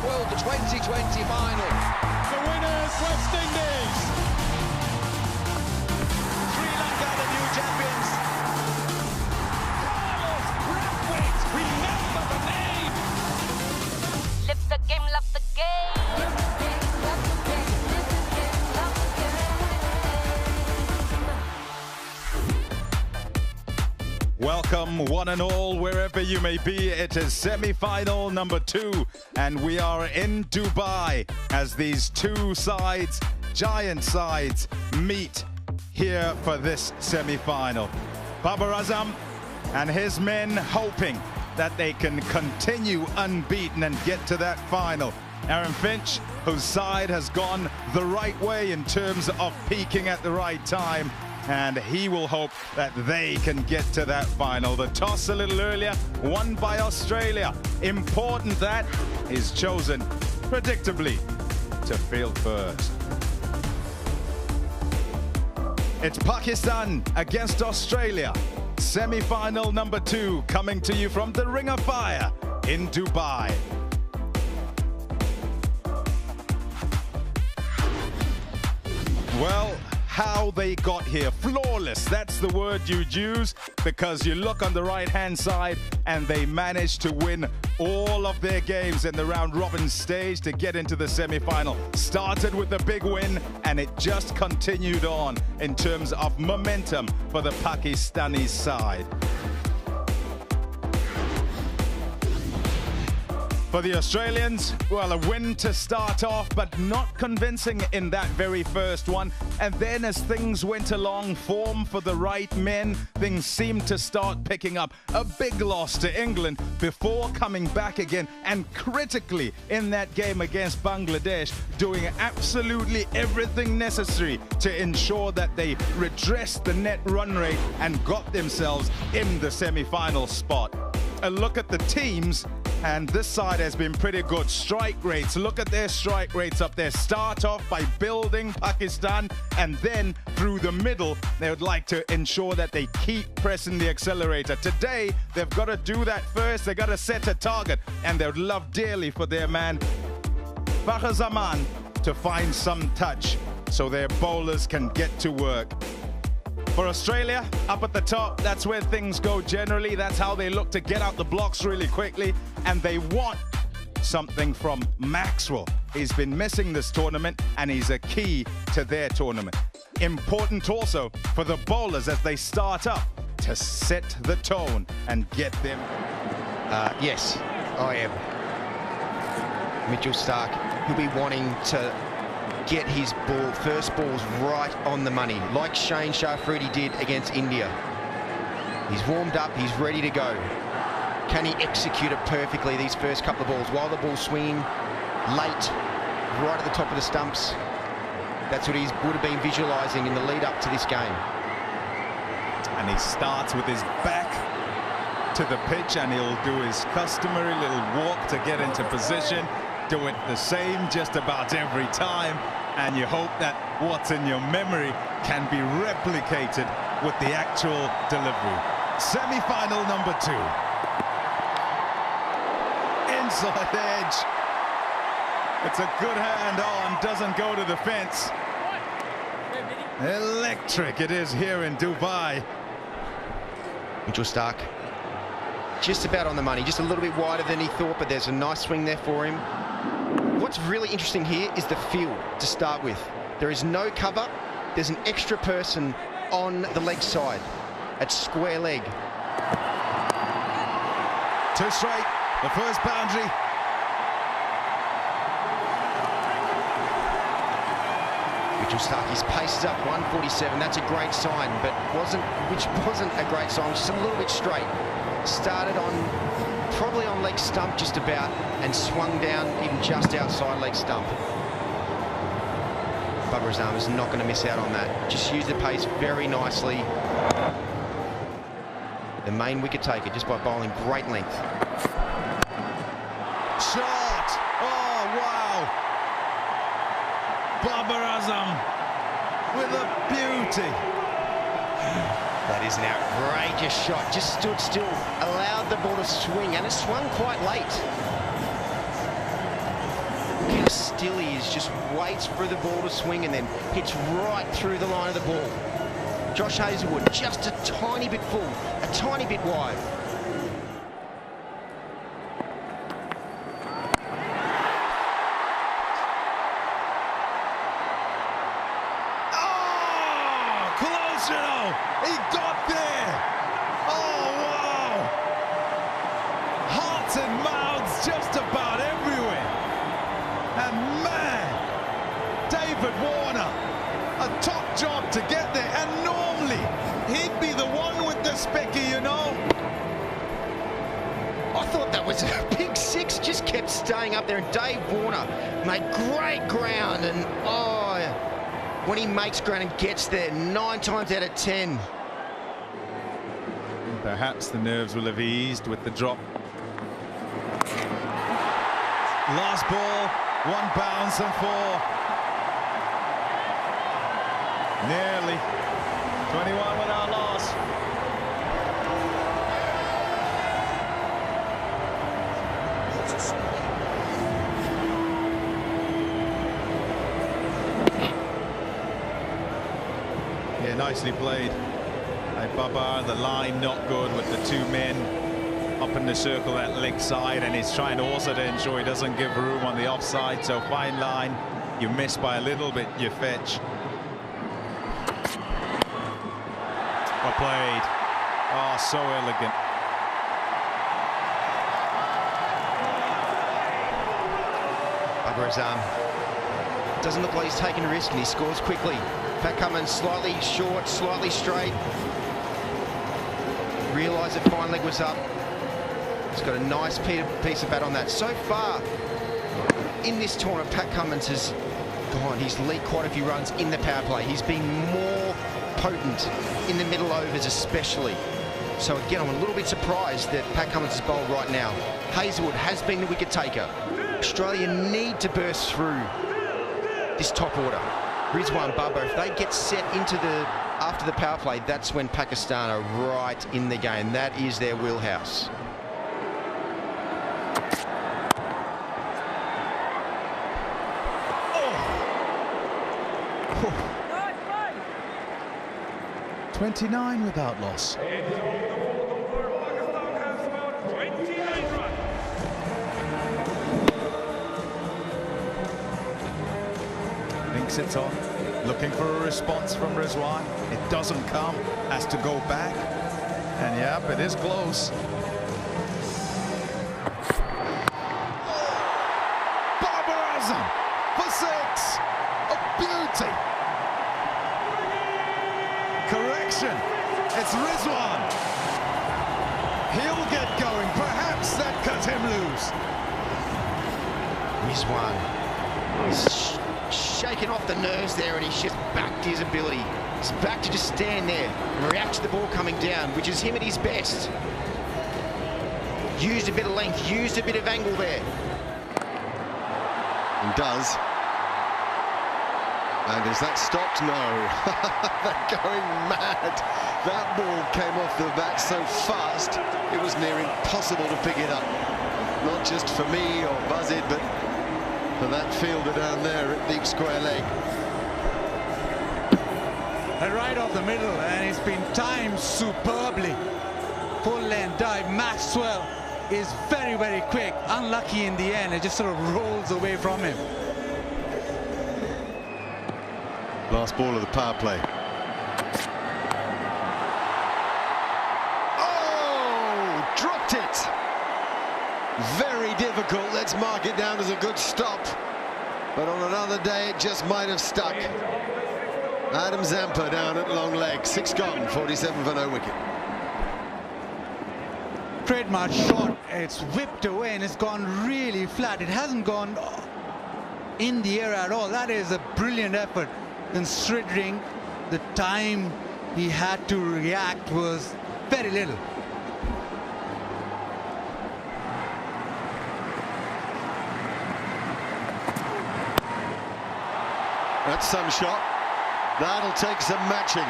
World 2020 final. The winners, West Indies. Srilanka, the new champions. Carlos Brathwaite, remember the name. Live the game, love the game. Welcome one and all, wherever you may be. It is semi-final number 2, and we are in Dubai as these two sides, giant sides, meet here for this semi-final. Babar Azam and his men hoping that they can continue unbeaten and get to that final. Aaron Finch, whose side has gone the right way in terms of peaking at the right time, and he will hope that they can get to that final. The toss a little earlier, won by Australia. Important that is chosen, predictably, to field first. It's Pakistan against Australia. Semi-final number 2 coming to you from the Ring of Fire in Dubai. Well, how they got here, flawless, that's the word you'd use, because you look on the right-hand side and they managed to win all of their games in the round-robin stage to get into the semi-final. Started with a big win and it just continued on in terms of momentum for the Pakistani side. For the Australians, well, a win to start off, but not convincing in that very first one. And then as things went along, form for the right men, things seemed to start picking up. A big loss to England before coming back again, and critically in that game against Bangladesh, doing absolutely everything necessary to ensure that they redressed the net run rate and got themselves in the semi-final spot. A look at the teams, and this side has been pretty good. Strike rates, look at their strike rates up there. Start off by building Pakistan, and then through the middle, they would like to ensure that they keep pressing the accelerator. Today, they've got to do that first. They've got to set a target, and they would love dearly for their man, Fakhar Zaman, to find some touch so their bowlers can get to work. For Australia, up at the top, that's where things go generally. That's how they look to get out the blocks really quickly. And they want something from Maxwell. He's been missing this tournament, and he's a key to their tournament. Important also for the bowlers as they start up to set the tone and get them. Yes, I am. Mitchell Starc, he'll be wanting to get his first balls right on the money, like Shane Shafrudi did against India. He's warmed up, he's ready to go. Can he execute it perfectly, these first couple of balls, while the ball's swinging late, right at the top of the stumps? That's what he would have been visualising in the lead up to this game. And he starts with his back to the pitch, and he'll do his customary little walk to get into position. Do it the same just about every time, and you hope that what's in your memory can be replicated with the actual delivery. Semi-final number 2. Inside edge. It's a good hand on, doesn't go to the fence. Electric it is here in Dubai. Mitchell Starc, just about on the money, just a little bit wider than he thought, but there's a nice swing there for him. What's really interesting here is the field to start with. There is no cover. There's an extra person on the leg side at square leg. 2 straight, the first boundary. Mitchell Starc, his pace is up 147. That's a great sign, but which wasn't a great sign, just a little bit straight. Started on probably on leg stump just about, and swung down even just outside leg stump. Babar Azam is not going to miss out on that. Just use the pace very nicely. The main wicket taker just by bowling great length. Shot! Oh, wow! Babar Azam with a beauty. That is an outrageous shot. Just stood still, allowed the ball to swing, and it swung quite late. Look how still he is, just waits for the ball to swing and then hits right through the line of the ball. Josh Hazlewood just a tiny bit full, a tiny bit wide. Oh, close, you know. He got there. Oh, wow. Hearts and mouths just about everywhere. And man, David Warner, a top job to get there. And normally, he'd be the one with the specky, you know. I thought that was a big six, just kept staying up there. And Dave Warner made great ground. And oh, when he makes ground and gets there, 9 times out of 10. Perhaps the nerves will have eased with the drop. Last ball, 1 bounce and 4. Nearly 21 without loss. Yeah, nicely played. Babar, the line not good with the 2 men up in the circle at leg side, and he's trying also to ensure he doesn't give room on the offside. So fine line, you miss by a little bit, you fetch. Well played. Oh, so elegant. Azam doesn't look like he's taking a risk, and he scores quickly. Pat Cummins slightly short, slightly straight. Realised that fine leg was up. He's got a nice piece of bat on that. So far in this tournament, Pat Cummins has gone. He's leaked quite a few runs in the power play. He's been more potent in the middle overs especially. So again, I'm a little bit surprised that Pat Cummins is bowled right now. Hazlewood has been the wicket taker. Australia need to burst through this top order. Rizwan, Babar, if they get set into the after the power play, that's when Pakistan are right in the game. That is their wheelhouse. Oh. 29 without loss. Thinks it's on. Looking for a response from Rizwan. It doesn't come. Has to go back. And yep, it is close. Babar Azam for 6. A beauty. Correction. It's Rizwan. He'll get going. Perhaps that cut him loose. Rizwan. He's shaking off the nerves there, and he's just back to his ability. He's back to just stand there and react to the ball coming down, which is him at his best. Used a bit of length, used a bit of angle there. And does. And is that stopped? No. They're going mad. That ball came off the bat so fast, it was near impossible to pick it up. Not just for me or Buzzard, but for that fielder down there at deep square leg. And right off the middle, and it's been timed superbly. Full length dive. Maxwell is very, very quick. Unlucky in the end. It just sort of rolls away from him. Last ball of the power play. Oh, dropped it. Very difficult. Let's mark it down as a good stop. But on another day, it just might have stuck. Adam Zampa down at long leg. 6 gone, 47 for no wicket. Trademark shot. It's whipped away and it's gone really flat. It hasn't gone in the air at all. That is a brilliant effort, considering the time he had to react was very little. That's some shot. That'll take some matching.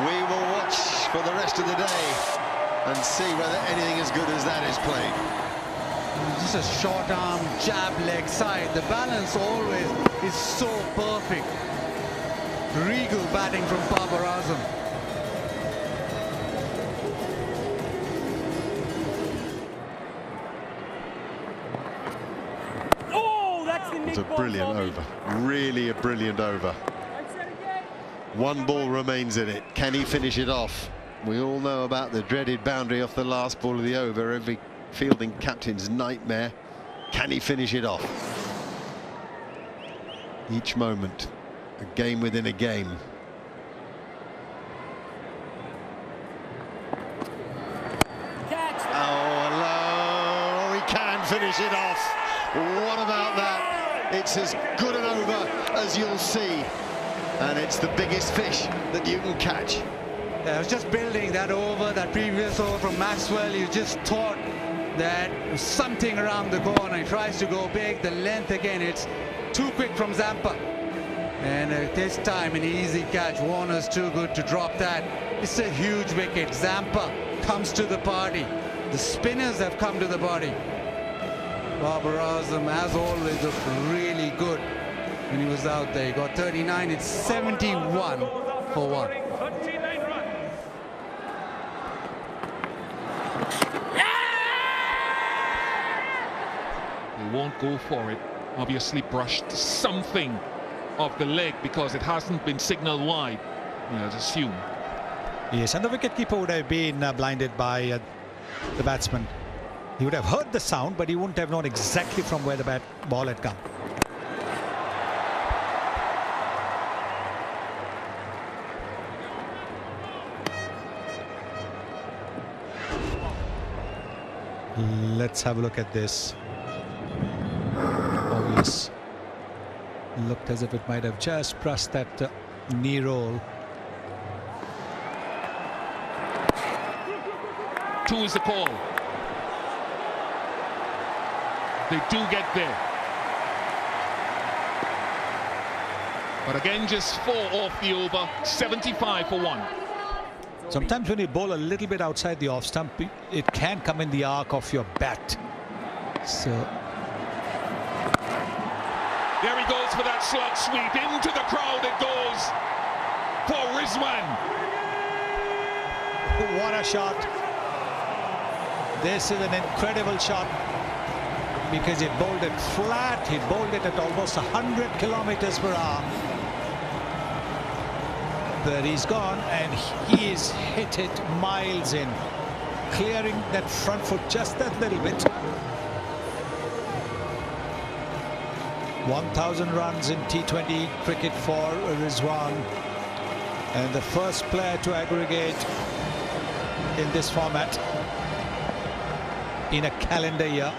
We will watch for the rest of the day and see whether anything as good as that is played. Just a short arm jab leg side. The balance always is so perfect. Regal batting from Babar Azam. It's a brilliant over. Really a brilliant over. One ball remains in it. Can he finish it off? We all know about the dreaded boundary off the last ball of the over. Every fielding captain's nightmare. Can he finish it off? Each moment, a game within a game. Oh, hello. He can finish it off. What about that? It's as good an over as you'll see. And it's the biggest fish that you can catch. I was just building that over, that previous over from Maxwell. You just thought that something around the corner. He tries to go big. The length again, it's too quick from Zampa. And this time an easy catch. Warner's too good to drop that. It's a huge wicket. Zampa comes to the party. The spinners have come to the party. Babar Azam, as always, looked really good when he was out there. He got 39. It's 71 for 1. He won't go for it. Obviously brushed something of the leg because it hasn't been signaled wide, I'd assume. Yes, and the wicketkeeper would have been blinded by the batsman. He would have heard the sound, but he wouldn't have known exactly from where the ball had come. Let's have a look at this. Oh, yes. Looked as if it might have just brushed that knee roll. 2 is the call. They do get there. But again, just 4 off the over, 75 for 1. Sometimes when you bowl a little bit outside the off stump, it can come in the arc of your bat. So there he goes for that slot sweep. Into the crowd it goes for Rizwan. What a shot. This is an incredible shot because he bowled it flat. He bowled it at almost 100 kilometers per hour. But he's gone and he's hit it miles in, clearing that front foot just that little bit. 1,000 runs in T20 cricket for Rizwan, and the first player to aggregate in this format in a calendar year.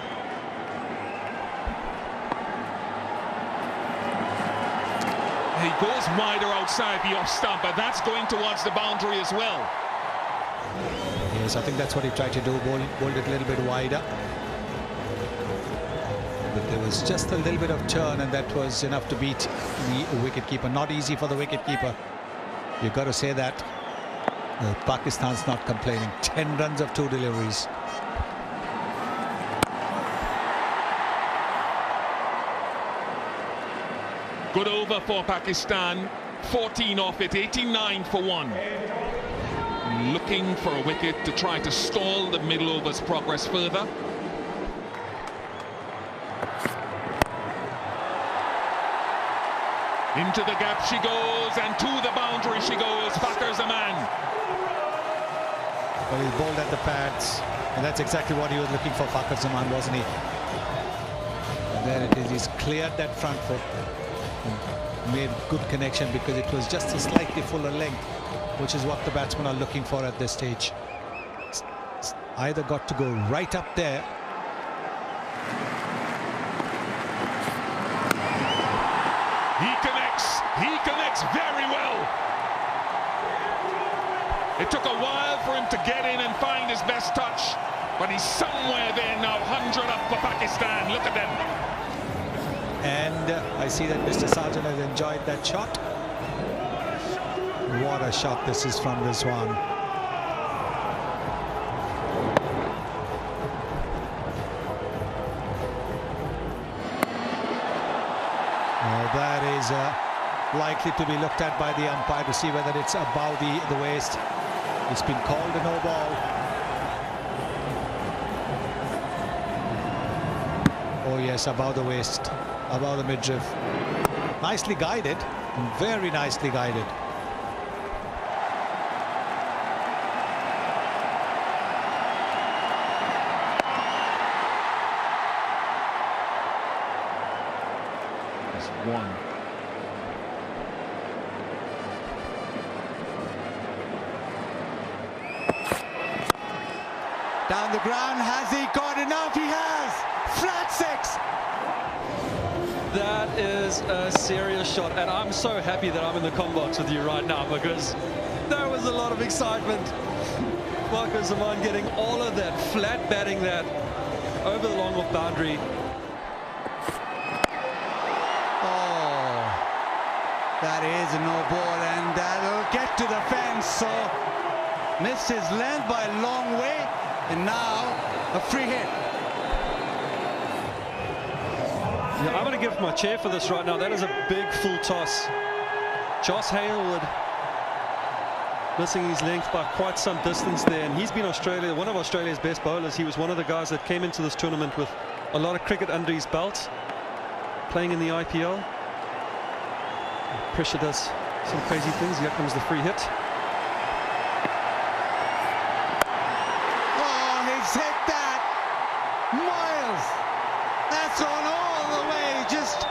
He goes wider outside the off stump, but that's going towards the boundary as well. Yes, I think that's what he tried to do, bowled it a little bit wider. But there was just a little bit of turn, and that was enough to beat the wicketkeeper. Not easy for the wicketkeeper. You've got to say that. Pakistan's not complaining. 10 runs of 2 deliveries. Good over for Pakistan. 14 off it, 89 for 1. Looking for a wicket to try to stall the middle overs progress further. Into the gap she goes, and to the boundary she goes. Fakar's a man. Well, he bowled at the pads, and that's exactly what he was looking for, Fakhar Zaman, wasn't he? And there it is. He's cleared that front foot. Made good connection because it was just a slightly fuller length, which is what the batsmen are looking for at this stage. It's either got to go right up there. He connects very well. It took a while for him to get in and find his best touch, but he's somewhere there now. 100 up for Pakistan. Look at them. And I see that Mr. Sarjan has enjoyed that shot. What a shot this is from Rizwan. That is likely to be looked at by the umpire to see whether it's above the waist. It's been called a no ball. Oh yes, above the waist, above the midriff. Nicely guided, very nicely guided. One. Down the ground, has he got enough? He has! Flat six! That is a serious shot, and I'm so happy that I'm in the comm box with you right now, because there was a lot of excitement. Marco Zaman getting all of that, flat batting that over the long off boundary. That is a no ball, and that'll get to the fence. So missed his length by a long way, and now a free hit. Yeah, I'm going to give my chair for this right now. That is a big full toss. Josh Hazelwood missing his length by quite some distance there, and he's been one of Australia's best bowlers. He was one of the guys that came into this tournament with a lot of cricket under his belt, playing in the IPL. Pressure does some crazy things. Here comes the free hit. Oh, he's hit that. Miles. That's on all the way. Just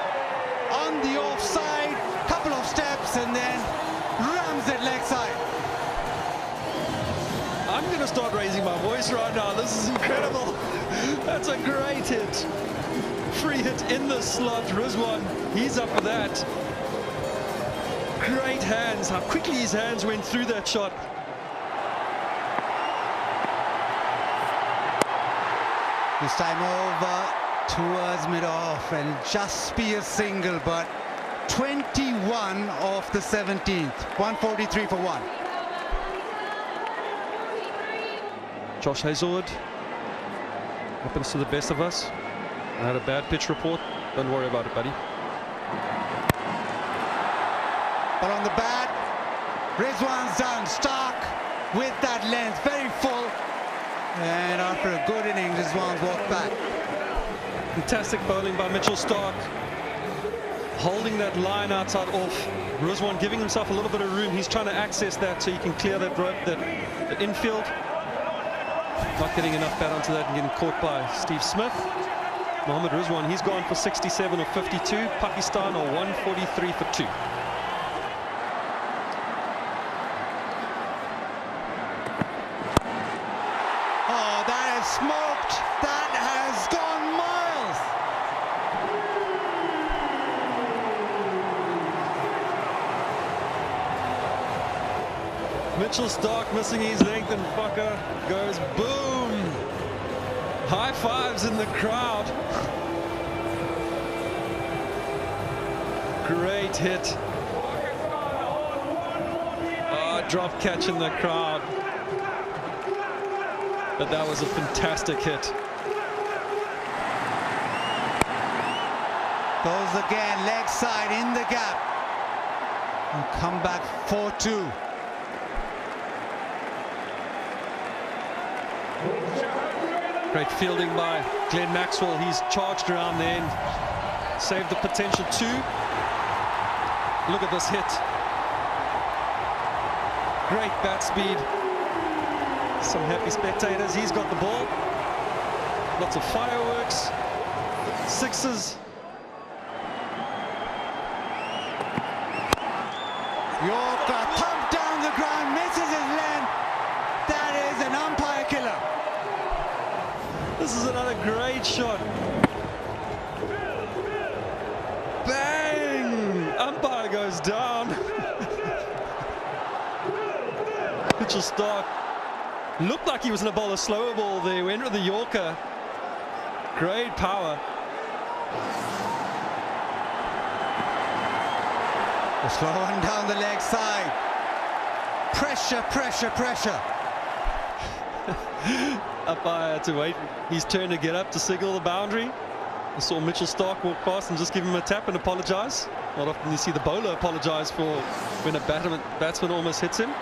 on the offside. Couple of steps and then rams it leg side. I'm going to start raising my voice right now. This is incredible. That's a great hit. Free hit in the slot. Rizwan, he's up for that. Great hands, how quickly his hands went through that shot. This time over towards mid-off and just be a single, but 21 off the 17th. 143 for one. Josh Hazelwood, happens to the best of us. I had a bad pitch report. Don't worry about it, buddy. But on the bat, Rizwan's done. Stark with that length, very full. And after a good innings, Rizwan's walked back. Fantastic bowling by Mitchell Stark. Holding that line outside off. Rizwan giving himself a little bit of room. He's trying to access that so he can clear that rope, that infield. Not getting enough bat onto that and getting caught by Steve Smith. Mohammad Rizwan, he's gone for 67 or 52. Pakistan are 143 for 2. Smoked. That has gone miles. Mitchell Stark missing his length, and Fucker goes boom. High fives in the crowd. Great hit. Oh, drop catch in the crowd. But that was a fantastic hit. Goes again, leg side in the gap. And come back 4-2. Great fielding by Glenn Maxwell. He's charged around there and saved the potential 2. Look at this hit. Great bat speed. Some happy spectators. He's got the ball. Lots of fireworks. Sixes. Yorker thumped down the ground, misses his length. That is an umpire killer. This is another great shot. Bang! Umpire goes down. Mitchell Stark looked like he was going to bowl a slower ball there. Went with the Yorker. Great power. The slow one down the leg side. Pressure, pressure, pressure. Umpire had to wait his turn to get up to signal the boundary. I saw Mitchell Starc walk past and just give him a tap and apologise. Not often you see the bowler apologise for when a batsman almost hits him.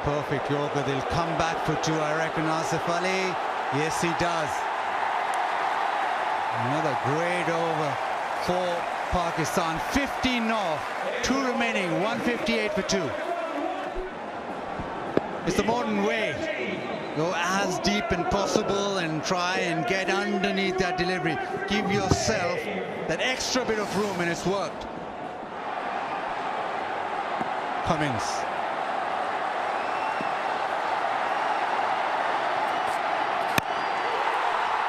Perfect Yorker. They'll come back for two, I reckon. Asif Ali. Yes, he does. Another great over for Pakistan. 15 off. 2 remaining. 158 for 2. It's the modern way. Go as deep as possible and try and get underneath that delivery. Give yourself that extra bit of room, and it's worked. Cummins.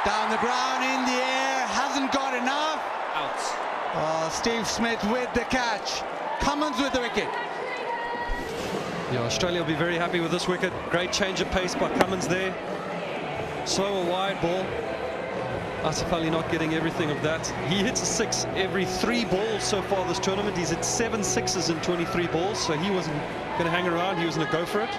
Down the ground, in the air, hasn't got enough. Out. Steve Smith with the catch. Cummins with the wicket. Yeah, Australia will be very happy with this wicket. Great change of pace by Cummins there. Slow a wide ball. Asif Ali not getting everything of that. He hits a 6 every 3 balls so far this tournament. He's hit 7 6s in 23 balls, so he wasn't going to hang around. He was going to go for it.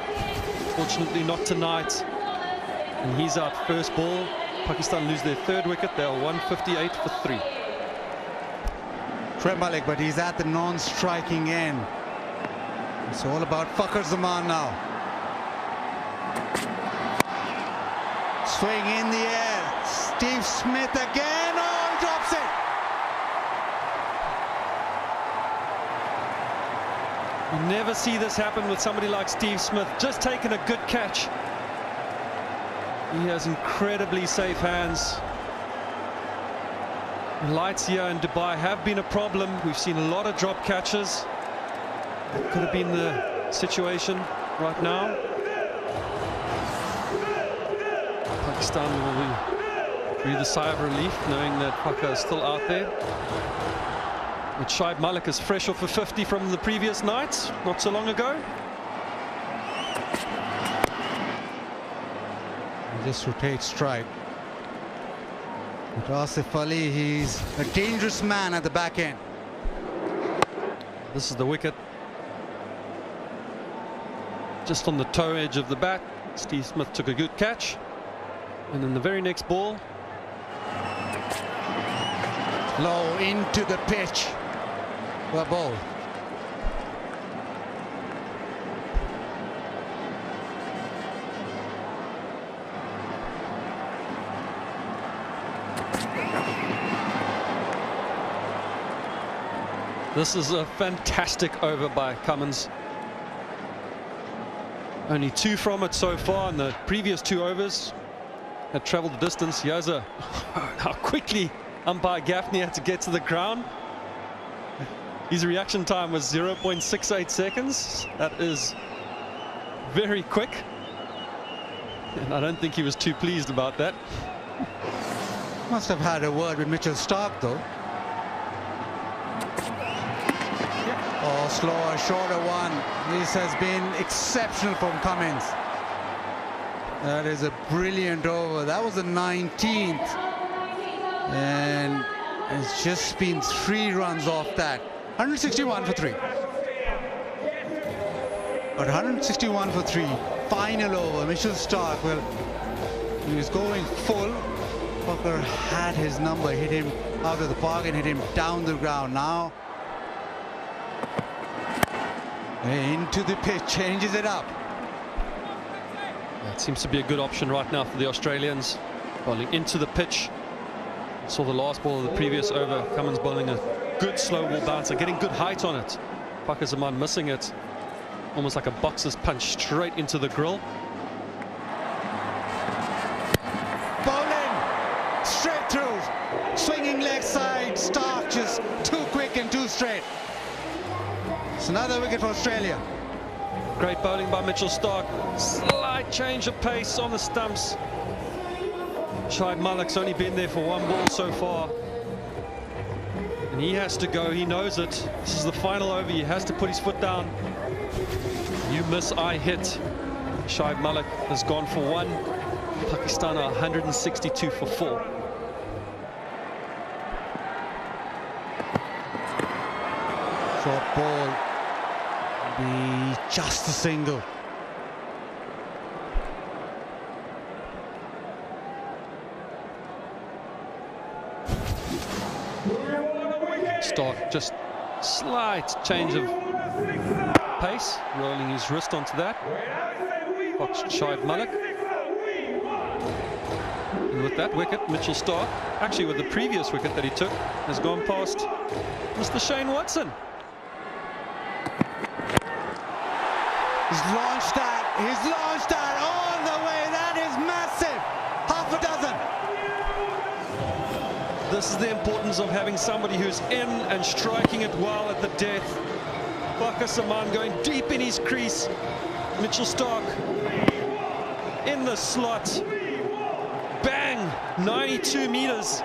Fortunately not tonight. And he's out first ball. Pakistan lose their 3rd wicket. They are 158 for 3. Trent Malik, but he's at the non-striking end. It's all about Fakhar Zaman now. Swing in the air. Steve Smith again. Oh, he drops it. You never see this happen with somebody like Steve Smith. Just taking a good catch. He has incredibly safe hands. Lights here in Dubai have been a problem. We've seen a lot of drop catches. That could have been the situation right now. Pakistan will breathe a sigh of relief knowing that Pakkar is still out there. But Shoaib Malik is fresh off a 50 from the previous night, not so long ago. Just rotate strike. But Asif Ali, he's a dangerous man at the back end. This is the wicket. Just on the toe edge of the bat. Steve Smith took a good catch. And then the very next ball. Low into the pitch. Well ball. This is a fantastic over by Cummins. Only 2 from it so far, and the previous 2 overs had travelled the distance. Here's how quickly umpire Gaffney had to get to the ground. His reaction time was 0.68 seconds. That is very quick. And I don't think he was too pleased about that. Must have had a word with Mitchell Starc, though. Oh, slower, shorter one. This has been exceptional from Cummins. That is a brilliant over. That was the 19th. And it's just been 3 runs off that. 161 for 3. But 161 for 3. Final over. Mitchell Starc, well, he was going full. Pakkar had his number, hit him out of the park and hit him down the ground. Now into the pitch, changes it up. That seems to be a good option right now for the Australians. Bowling into the pitch. Saw the last ball of the previous over. Cummins bowling a good slow ball bouncer, getting good height on it. Fakhar Zaman missing it. Almost like a boxer's punch straight into the grill. Bowling straight through. Swinging leg side. Starc just too quick and too straight. It's another wicket for Australia. Great bowling by Mitchell Starc. Slight change of pace on the stumps. Shoaib Malik's only been there for 1 ball so far. And he has to go. He knows it. This is the final over. He has to put his foot down. You miss, I hit. Shoaib Malik has gone for 1. Pakistan are 162 for 4. Short ball. Be just a single. Stark just slight change of pace, rolling his wrist onto that. Fox Shive Mullock. And with that wicket, Mitchell Stark, actually with the previous wicket that he took, has gone past Mr. Shane Watson. He's launched that all the way. That is massive. Half a dozen. This is the importance of having somebody who's in and striking it well at the death. Bakar Zaman going deep in his crease. Mitchell Stark in the slot. Bang! 92 meters.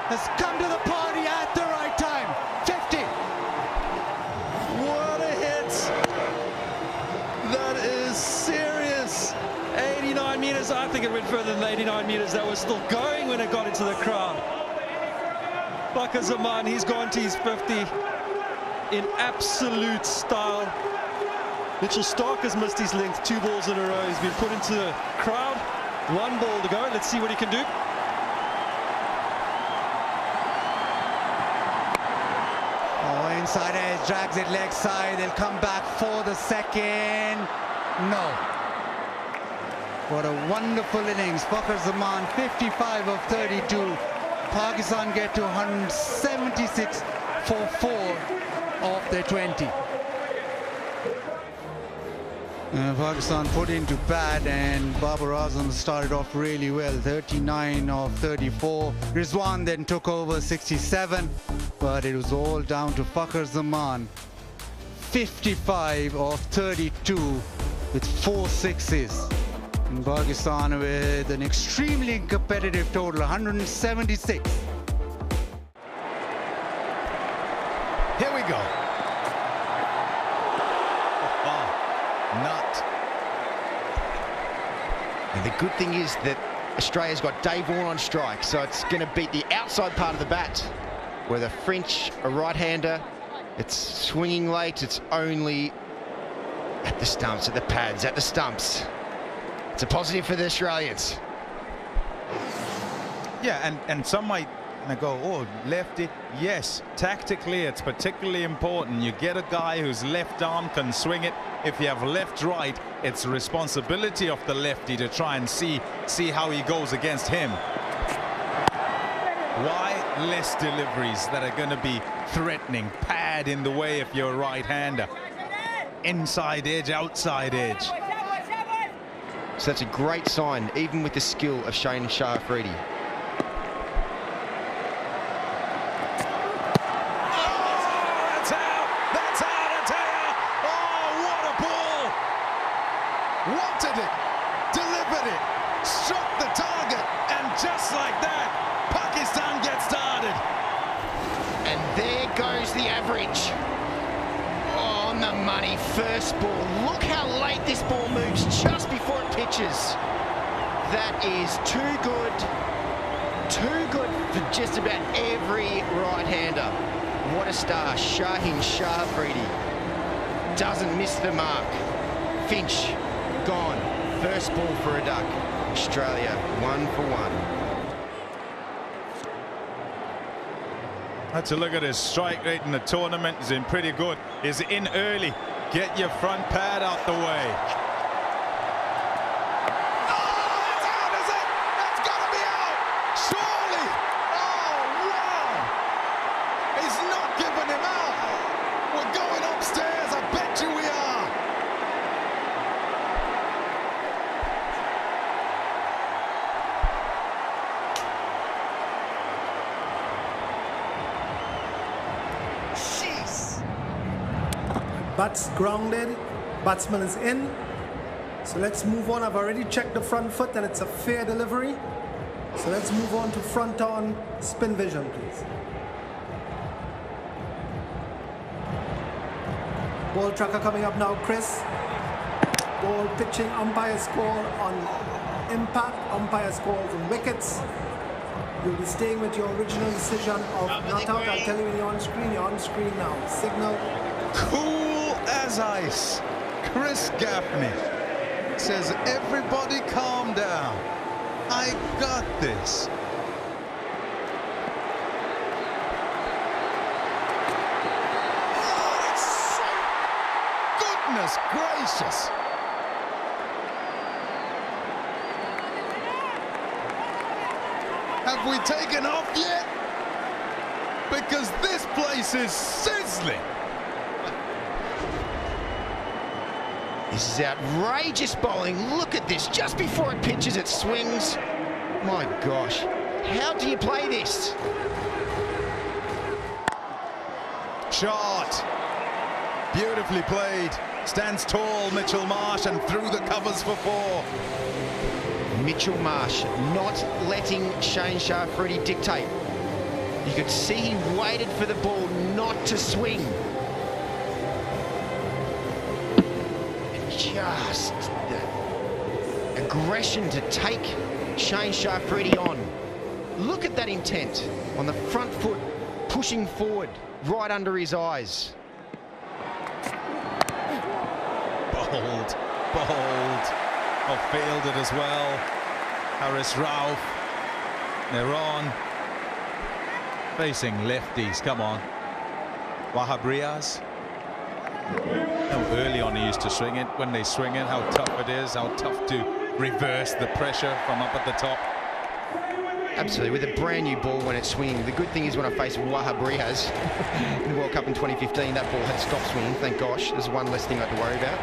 Has come to the party at the right time. 50. What a hit. That is serious. 89 meters. I think it went further than 89 meters. That was still going when it got into the crowd. Bakar Zaman, he's gone to his 50 in absolute style. Mitchell Stark has missed his length 2 balls in a row. He's been put into the crowd. 1 ball to go. Let's see what he can do. Inside edge, drags it leg side. They'll come back for the second. No. What a wonderful innings. Bakar Zaman, 55 of 32. Pakistan get to 176 for 4 of their 20. Pakistan put into bat, and Babar Azam started off really well. 39 of 34. Rizwan then took over 67. But it was all down to Bakar Zaman. 55 of 32 with 4 sixes. And Pakistan with an extremely competitive total, 176. Here we go. Nut. And the good thing is that Australia's got Dave Warne on strike, so it's going to beat the outside part of the bat. With a French, a right-hander, it's swinging late, it's only at the stumps, at the pads, at the stumps. It's a positive for the Australians. Yeah, and some might go, oh, lefty. Yes, tactically it's particularly important. You get a guy whose left arm can swing it. If you have left-right, it's the responsibility of the lefty to try and see how he goes against him. Why less deliveries that are going to be threatening? Pad in the way if you're a right-hander. Inside edge, outside edge. So that's a great sign, even with the skill of Shane Afridi. Wanted it, delivered it, struck the target, and just like that, Pakistan gets started. And there goes the average. Oh, on the money, first ball. Look how late this ball moves just before it pitches. That is too good for just about every right-hander. What a star, Shaheen Afridi. Doesn't miss the mark. Finch, gone. First ball for a duck. Australia 1 for 1. Let's look at his strike rate in the tournament. He's in pretty good. He's in early. Get your front pad out the way. Bats grounded, batsman is in. So let's move on. I've already checked the front foot and it's a fair delivery. So let's move on to front on spin vision, please. Ball tracker coming up now, Chris. Ball pitching, umpire score on impact, umpire scores on wickets. You'll be staying with your original decision of not out. I'll tell you when you're on screen now. Signal. Cool as ice. Chris Gaffney says, everybody calm down. I got this. Oh, it's so goodness gracious. Have we taken off yet? Because this place is sizzling. This is outrageous bowling. Look at this. Just before it pitches, it swings. My gosh. How do you play this? Shot. Beautifully played. Stands tall, Mitchell Marsh, and through the covers for 4. Mitchell Marsh not letting Shane Shafridi dictate. You could see he waited for the ball not to swing. And just the aggression to take Shane Shafridi on. Look at that intent on the front foot, pushing forward, right under his eyes. Bold, bold. Oh, fielded as well. Harris Ralph. They're on. Facing lefties, come on. Wahab Riaz. How early on he used to swing it. When they swing it, how tough it is, how tough to reverse the pressure from up at the top. Absolutely, with a brand new ball when it's swinging. The good thing is when I faced Wahab Riaz in the World Cup in 2015, that ball had stopped swinging, thank gosh. There's one less thing I had to worry about.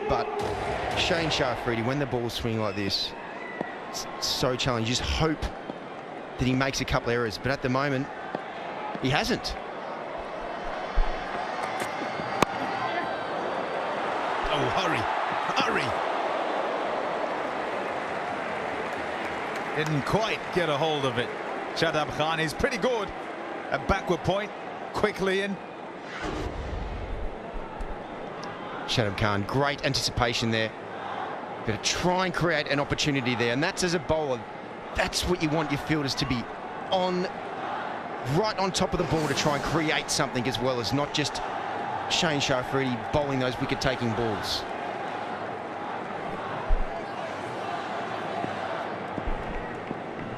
But Shane Shafridi, when the ball's swinging like this, it's so challenging. You just hope that he makes a couple errors, but at the moment, he hasn't. Oh, hurry, hurry. Didn't quite get a hold of it. Shadab Khan is pretty good. A backward point, quickly in. Shadab Khan, great anticipation there. Got to try and create an opportunity there, and that's as a bowler. That's what you want your fielders to be on, right on top of the ball to try and create something as well as not just Shane Shafridi bowling those wicket-taking balls.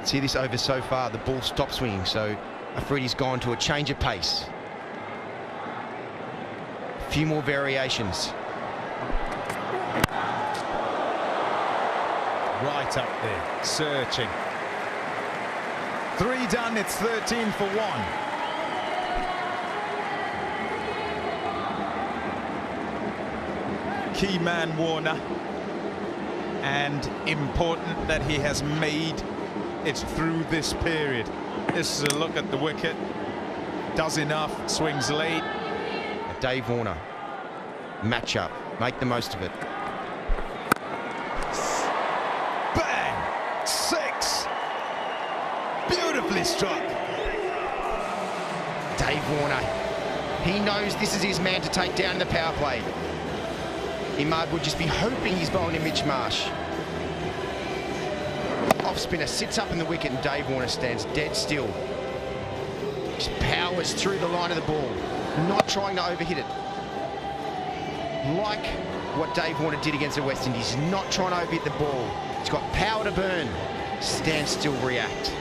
See this over so far, the ball stopped swinging, so Afridi's gone to a change of pace. A few more variations. Right up there, searching. 3 done, it's 13 for 1. Key man Warner, and important that he has made it through this period. This is a look at the wicket. Does enough, swings late. Dave Warner, match up, make the most of it. Bang! 6! Beautifully struck. Dave Warner, he knows this is his man to take down in the power play. Imad would just be hoping he's bowling to Mitch Marsh. Off spinner sits up in the wicket and Dave Warner stands dead still. Just powers through the line of the ball, not trying to overhit it. Like what Dave Warner did against the West Indies, not trying to overhit the ball. He's got power to burn. Stand still, react.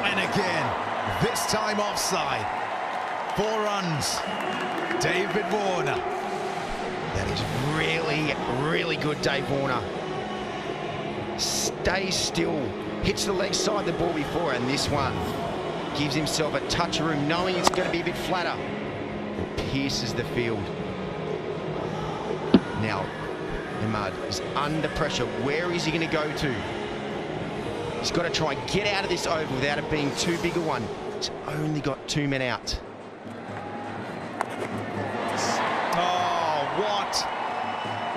And again, this time offside. 4 runs. David Warner. That is really, really good, Dave Warner. Stays still, hits the leg side the ball before, and this one gives himself a touch of room, knowing it's going to be a bit flatter. And pierces the field. Now, Imad is under pressure. Where is he going to go to? He's got to try and get out of this over without it being too big a one. He's only got 2 men out.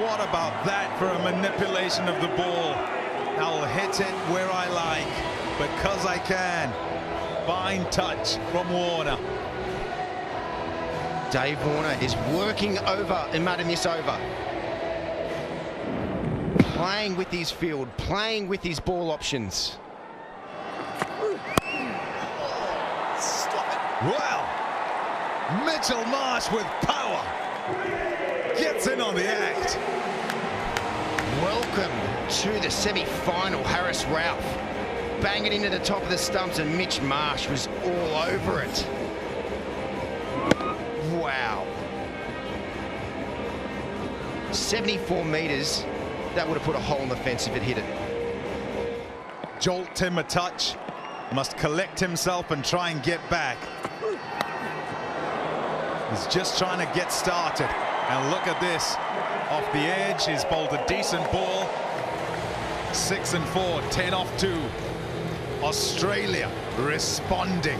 What about that for a manipulation of the ball? I'll hit it where I like, because I can. Fine touch from Warner. Dave Warner is working over Imad in this over. Playing with his field, playing with his ball options. Well, Mitchell Marsh with power. Gets in on the act. Welcome to the semi-final. Harris Ralph banging into the top of the stumps, and Mitch Marsh was all over it. Wow. 74 metres. That would have put a hole in the fence if it hit it. Jolt him a touch. Must collect himself and try and get back. He's just trying to get started. And look at this. Off the edge, he's bowled a decent ball. 6 and 4, 10 off 2. Australia responding.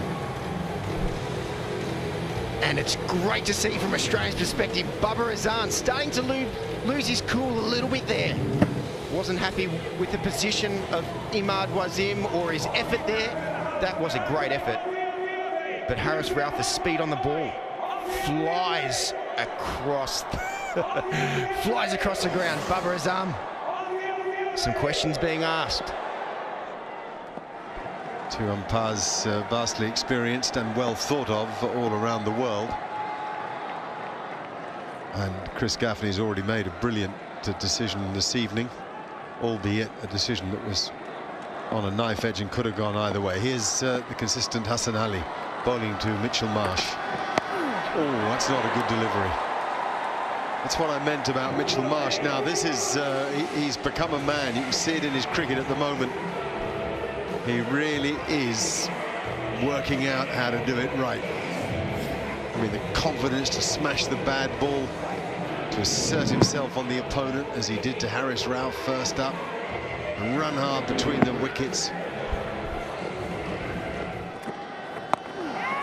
And it's great to see from Australia's perspective. Babar Azam starting to lose his cool a little bit there. Wasn't happy with the position of Imad Wasim or his effort there. That was a great effort. But Harris Ralph, the speed on the ball, flies across flies across the ground. Babar Azam, some questions being asked. Two umpires vastly experienced and well thought of all around the world. And Chris Gaffney's already made a brilliant decision this evening, albeit a decision that was on a knife edge and could have gone either way. Here's the consistent Hassan Ali bowling to Mitchell Marsh. Oh, that's not a good delivery. That's what I meant about Mitchell Marsh. Now, this is, he's become a man. You can see it in his cricket at the moment. He really is working out how to do it right. I mean, the confidence to smash the bad ball, to assert himself on the opponent, as he did to Harris Ralph first up, and run hard between the wickets.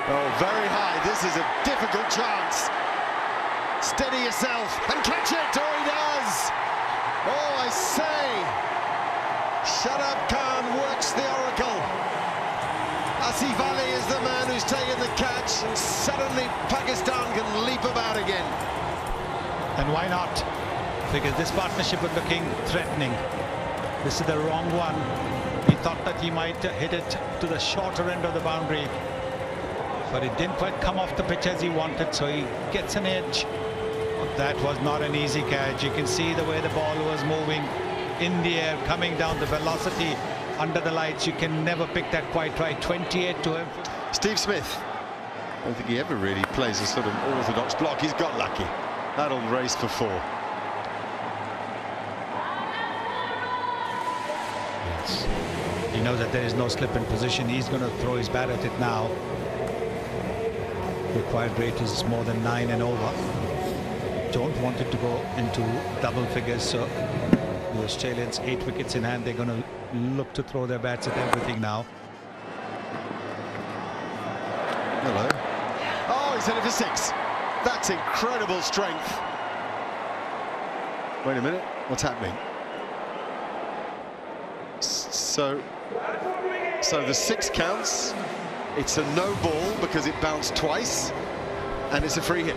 Oh, very high. This is a difficult chance. Steady yourself and catch it. Oh, he does. Oh, I say. Shut up, Khan works the oracle. Asif Ali is the man who's taken the catch, and suddenly Pakistan can leap about again. And why not? Because this partnership was looking threatening. This is the wrong one. He thought that he might hit it to the shorter end of the boundary, but it didn't quite come off the pitch as he wanted, so he gets an edge. But that was not an easy catch. You can see the way the ball was moving in the air, coming down, the velocity under the lights. You can never pick that quite right. 28 to him. Steve Smith, I don't think he ever really plays a sort of orthodox block. He's got lucky. That'll race for 4. Yes. He knows that there is no slip in position. He's going to throw his bat at it now. Required rate is more than 9 and over. Don't want it to go into double figures, so the Australians 8 wickets in hand. They're going to look to throw their bats at everything now. Hello. Oh, he's hit it for 6. That's incredible strength. Wait a minute, what's happening? So the 6 counts. It's a no ball because it bounced twice, and it's a free hit.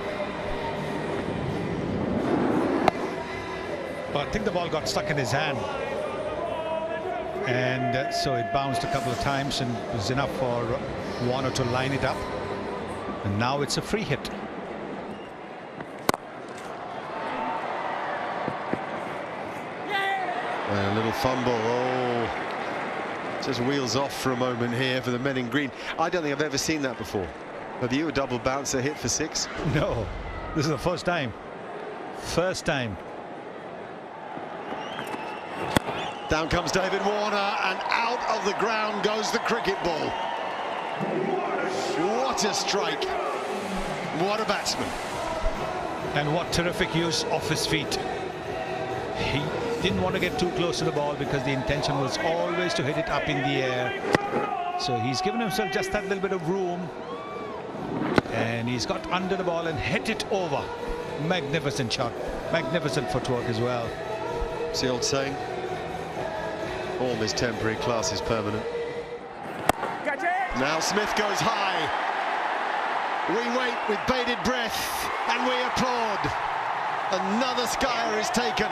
But I think the ball got stuck in his hand, and so it bounced a couple of times, and it was enough for Warner to line it up. And now it's a free hit. And a little fumble. Oh, just wheels off for a moment here for the men in green. I don't think I've ever seen that before. Have you? A double bouncer hit for 6? No, this is the first time. First time. Down comes David Warner, and out of the ground goes the cricket ball. What a strike. What a batsman. And what terrific use of his feet. He didn't want to get too close to the ball because the intention was always to hit it up in the air. So he's given himself just that little bit of room, and he's got under the ball and hit it over. Magnificent shot. Magnificent footwork as well. It's the old saying, form is temporary, class is permanent. Now Smith goes high. We wait with bated breath and we applaud. Another skyer is taken.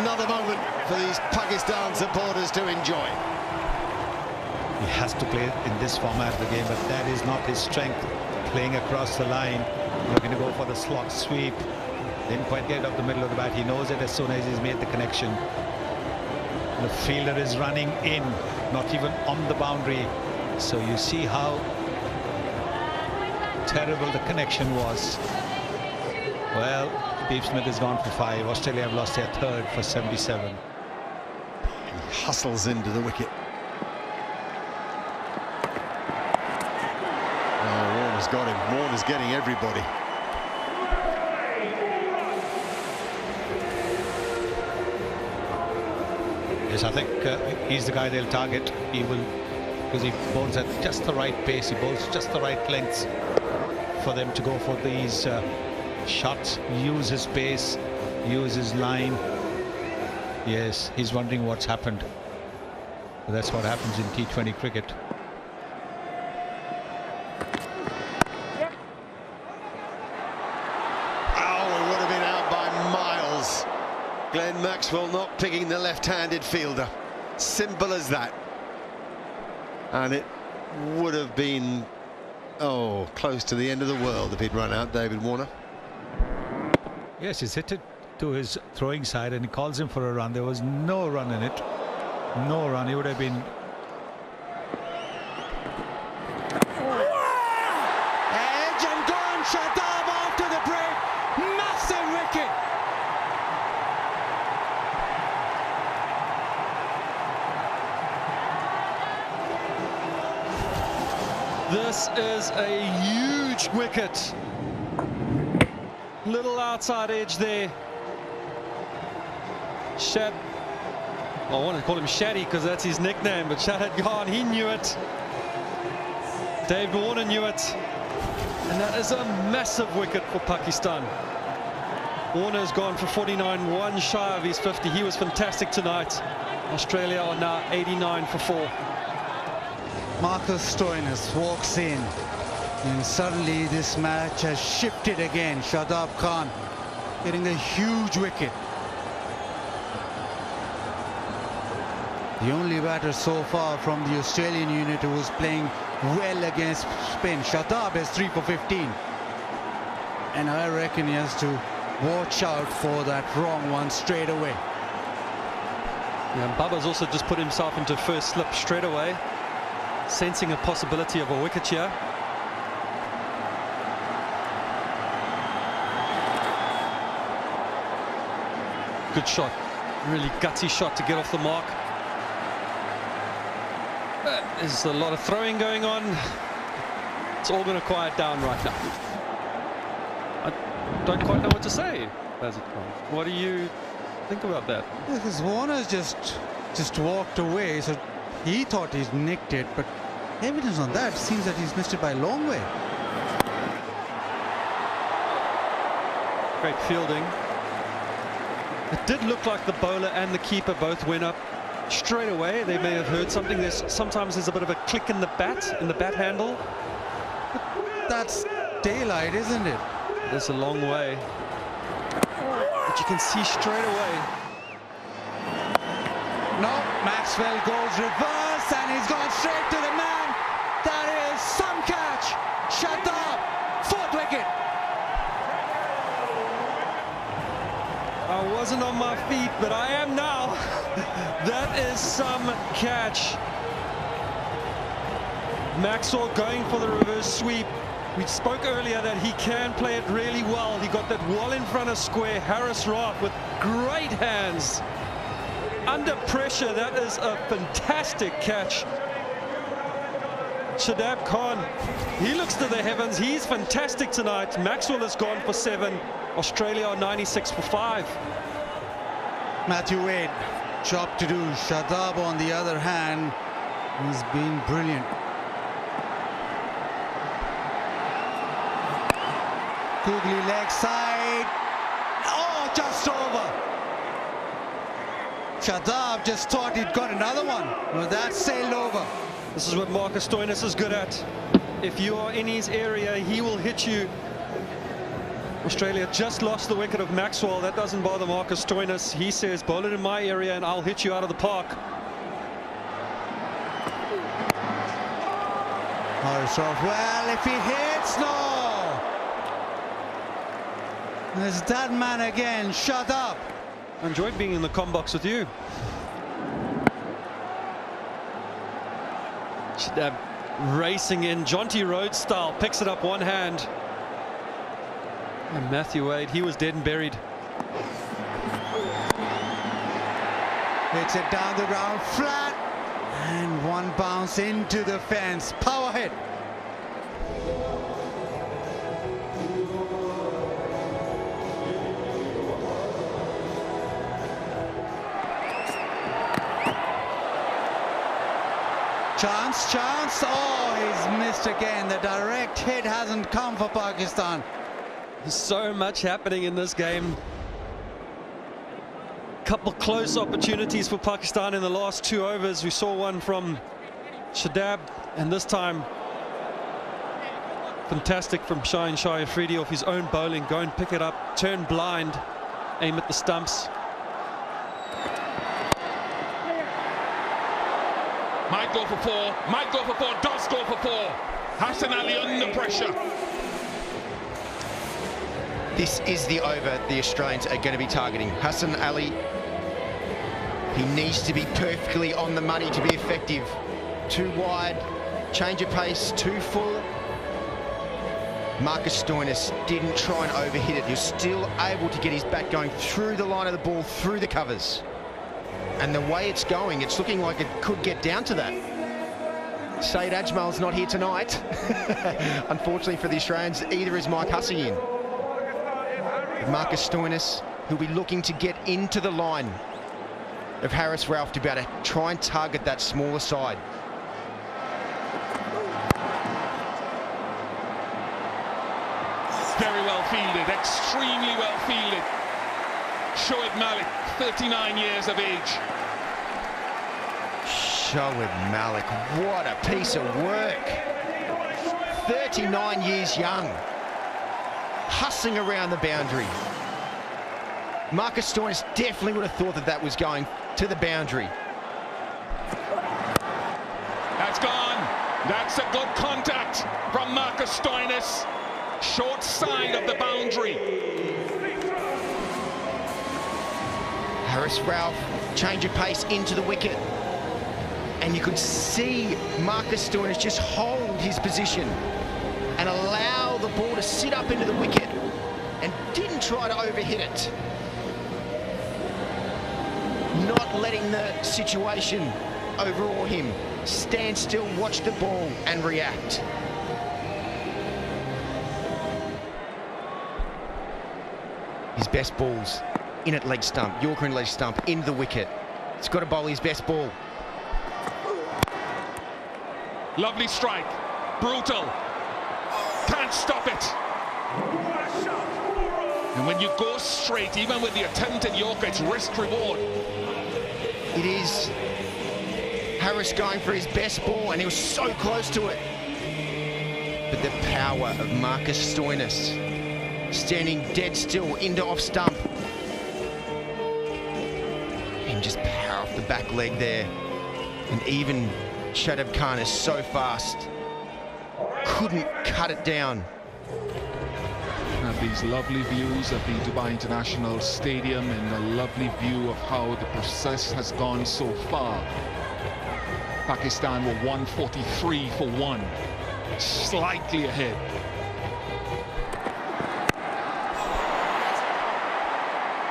Another moment for these Pakistan supporters to enjoy. He has to play in this format of the game, but that is not his strength. playing across the line, looking to go for the slot sweep. Didn't quite get up the middle of the bat. He knows it as soon as he's made the connection. The fielder is running in, not even on the boundary. So you see how terrible the connection was. Well, Deep Smith has gone for 5. Australia have lost their third for 77. He hustles into the wicket. Oh, Warner's got him. Warner's getting everybody. Yes, I think he's the guy they'll target. He will, because he bowls at just the right pace. He bowls just the right lengths for them to go for these shots. Use his pace, use his line. Yes, he's wondering what's happened. But that's what happens in T20 cricket. Oh, it would have been out by miles. Glenn Maxwell not picking the left-handed fielder. Simple as that. And it would have been, oh, close to the end of the world if he'd run out, David Warner. Yes, he's hit it to his throwing side and he calls him for a run. There was no run in it. No run. He would have been... Edge and gone. Shadab after the break. Massive wicket. This is a huge wicket. Little outside edge there. Shad, I want to call him Shaddy because that's his nickname, but Shad had gone. He knew it. Dave Warner knew it. And that is a massive wicket for Pakistan. Warner's gone for 49, one shy of his 50. He was fantastic tonight. Australia are now 89 for 4. Marcus Stoinis walks in, and suddenly this match has shifted again. Shadab Khan getting a huge wicket. The only batter so far from the Australian unit who was playing well against spin. Shadab has 3 for 15. And I reckon he has to watch out for that wrong one straight away. Yeah, and Babar's also just put himself into first slip straight away, sensing a possibility of a wicket here. Good shot, really gutsy shot to get off the mark. There's a lot of throwing going on. It's all going to quiet down right now. I don't quite know what to say, Bazit Khan. What do you think about that? Because Warner's just walked away, so he thought he's nicked it, but evidence on that seems that he's missed it by a long way. Great fielding. It did look like the bowler and the keeper both went up straight away. They may have heard something. Sometimes there's a bit of a click in the bat handle. That's daylight, isn't it? It's a long way. But you can see straight away. No, Maxwell goes reverse and he's gone straight to the man. That is some catch. Shadab, 4th wicket. I wasn't on my feet, but I am now. That is some catch. Maxwell going for the reverse sweep. We spoke earlier that he can play it really well. He got that well in front of square. Harris Wright with great hands. Under pressure, that is a fantastic catch. Shadab Khan, he looks to the heavens. He's fantastic tonight. Maxwell has gone for 7. Australia are 96 for 5. Matthew Wade, job to do. Shadab, on the other hand, has been brilliant. Googly leg side. Oh, just over. Shadab just thought he'd got another one. Well, that sailed over. This is what Marcus Stoinis is good at. If you are in his area, he will hit you. Australia just lost the wicket of Maxwell. That doesn't bother Marcus Stoinis. He says, bowl it in my area and I'll hit you out of the park. Well, if he hits, no. There's that man again. Shut up. I enjoyed being in the comm box with you. Racing in Jonty Rhodes style, picks it up one hand. And Matthew Wade, he was dead and buried. Hits it down the ground flat, and one bounce into the fence. Power hit. Chance. Oh, he's missed again. The direct hit hasn't come for Pakistan. There's so much happening in this game. Couple close opportunities for Pakistan in the last 2 overs. We saw one from Shadab, and this time fantastic from Shaheen Shah Afridi off his own bowling. Go and pick it up, turn blind, aim at the stumps. Might go for 4, does go for 4. Hassan Ali under pressure. This is the over the Australians are going to be targeting. Hassan Ali, he needs to be perfectly on the money to be effective. Too wide, change of pace, too full. Marcus Stoinis didn't try and overhit it. He was still able to get his bat going through the line of the ball, through the covers. And the way it's going, it's looking like it could get down to that. Saeed Ajmal's not here tonight. Unfortunately for the Australians, either is Mike Hussey in. Marcus Stoinis, who'll be looking to get into the line of Haris Ralph to be able to try and target that smaller side. Very well fielded, extremely well fielded. Shoaib Malik, 39 years of age. Shoaib Malik, what a piece of work. 39 years young. Hustling around the boundary. Marcus Stoinis definitely would have thought that that was going to the boundary. That's gone. That's a good contact from Marcus Stoinis. Short side of the boundary. Haris Ralph, change of pace into the wicket. And you could see Marcus Stoinis just hold his position and allow the ball to sit up into the wicket and didn't try to overhit it. Not letting the situation overawe him. Stand still, watch the ball and react. His best balls in at leg stump, Yorker in leg stump, into the wicket. He's got to bowl his best ball. Lovely strike, brutal. Can't stop it. And when you go straight, even with the attempted Yorker, it's risk reward. It is Haris going for his best ball, and he was so close to it. But the power of Marcus Stoinis, standing dead still into off stump. And just power off the back leg there. And even Shadab Khan is so fast, couldn't cut it down. Have these lovely views of the Dubai International Stadium and a lovely view of how the process has gone so far. Pakistan were 143 for 1, slightly ahead.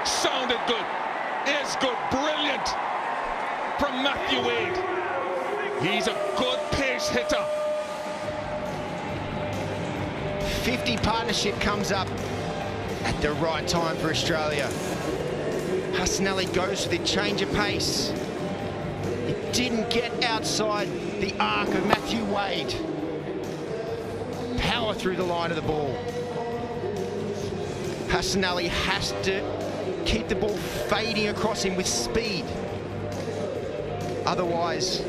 Sounded good, is good, brilliant from Matthew Wade. He's a good pace hitter. 50 partnership comes up at the right time for Australia. Hassan Ali goes for the change of pace. It didn't get outside the arc of Matthew Wade. Power through the line of the ball. Hassan Ali has to keep the ball fading across him with speed. Otherwise,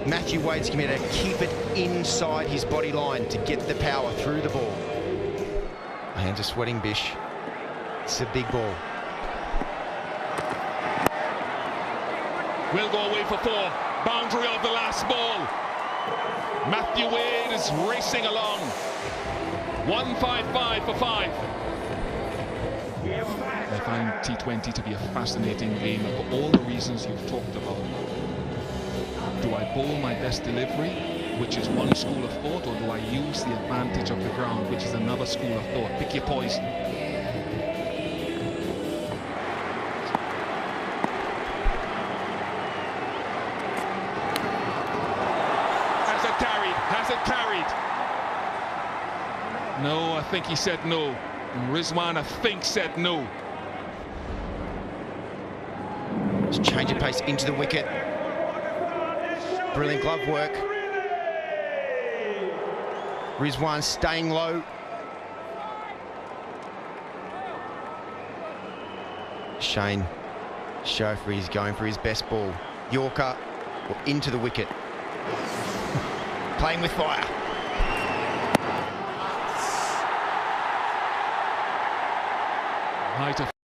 Matthew Wade's going to be able to keep it inside his body line to get the power through the ball. My hands are sweating, Bish. It's a big ball. Will go away for 4. Boundary of the last ball. Matthew Wade is racing along. 155 for 5. find T20 to be a fascinating game for all the reasons you've talked about. Do I bowl my best delivery, which is one school of thought, or do I use the advantage of the ground, which is another school of thought? Pick your poison. Has it carried? Has it carried? No, I think he said no. And Rizwan, I think, said no. Just change of pace into the wicket. Brilliant glove work. Rizwan staying low. Shane Shofri is going for his best ball. Yorker into the wicket. Playing with fire.